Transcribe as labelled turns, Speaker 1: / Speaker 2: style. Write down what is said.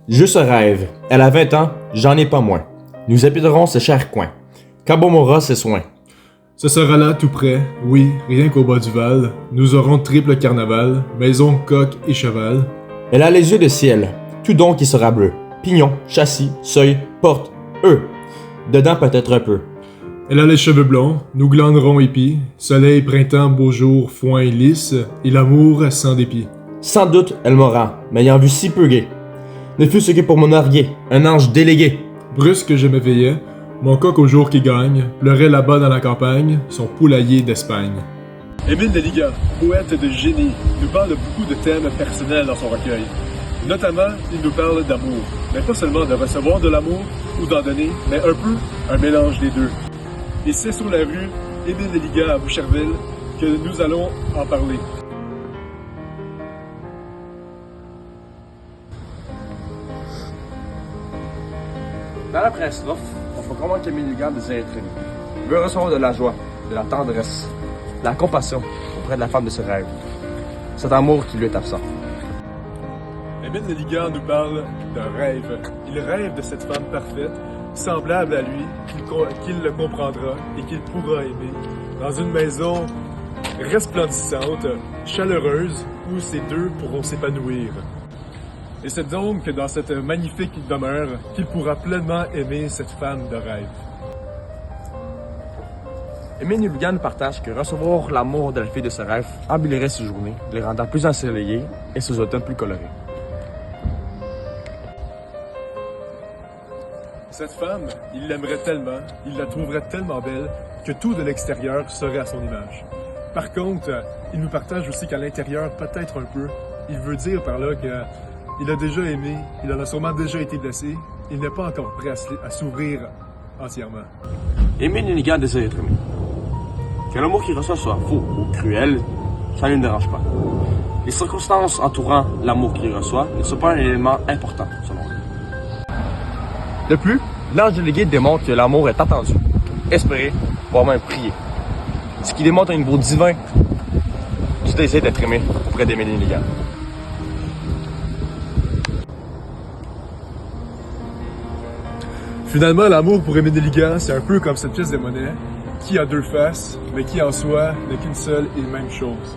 Speaker 1: Juste rêve. Elle a 20 ans, j'en ai pas moins. Nous habiterons ce cher coin. Kabomora, ses soins.
Speaker 2: Ce sera là tout près, oui, rien qu'au bas du Val. Nous aurons triple carnaval, maison, coq et cheval.
Speaker 1: Elle a les yeux de ciel, tout don qui sera bleu. Pignon, châssis, seuil, porte, dedans peut-être un peu.
Speaker 2: Elle a les cheveux blonds, nous glanerons épis, soleil, printemps, beau jour, foin lisse, et l'amour sans dépit.
Speaker 1: Sans doute, elle m'aura, m'ayant vu si peu gai. Ne fût-ce que pour mon arié, un ange délégué.
Speaker 2: Brusque je m'éveillais, mon coq au jour qui gagne, pleurait là-bas dans la campagne, son poulailler d'Espagne.
Speaker 3: Émile Deligand, poète de génie, nous parle de beaucoup de thèmes personnels dans son recueil. Notamment, il nous parle d'amour, mais pas seulement de recevoir de l'amour ou d'en donner, mais un peu un mélange des deux. Et c'est sur la rue Émile Deligand à Boucherville que nous allons en parler.
Speaker 4: Dans la première strophe, on peut comprendre qu'Émile Deligand désire être aimé. Il veut recevoir de la joie, de la tendresse, de la compassion auprès de la femme de ses rêves. Cet amour qui lui est absent.
Speaker 3: Émile Deligand nous parle d'un rêve. Il rêve de cette femme parfaite, semblable à lui, qu'il le comprendra et qu'il pourra aimer, dans une maison resplendissante, chaleureuse, où ces deux pourront s'épanouir. Et c'est donc que dans cette magnifique demeure qu'il pourra pleinement aimer cette femme de rêve.
Speaker 4: Émile Deligand nous partage que recevoir l'amour de la fille de ses rêves embellirait ses journées, les rendant plus ensoleillées et ses automnes plus colorés.
Speaker 3: Cette femme, il l'aimerait tellement, il la trouverait tellement belle que tout de l'extérieur serait à son image. Par contre, il nous partage aussi qu'à l'intérieur, peut-être un peu, il veut dire par là qu'il a déjà aimé, il en a sûrement déjà été blessé, il n'est pas encore prêt à s'ouvrir entièrement.
Speaker 4: Émile Deligand désire être aimé. Que l'amour qu'il reçoit soit faux ou cruel, ça ne le dérange pas. Les circonstances entourant l'amour qu'il reçoit ne sont pas un élément important, selon lui. De plus, l'ange délégué démontre que l'amour est attendu, espéré, voire même prié. Ce qui démontre un niveau divin du désir d'être aimé auprès d'Émile Deligand.
Speaker 3: Finalement, l'amour pour Émile Deligand, c'est un peu comme cette pièce de monnaie qui a deux faces, mais qui en soi n'est qu'une seule et même chose.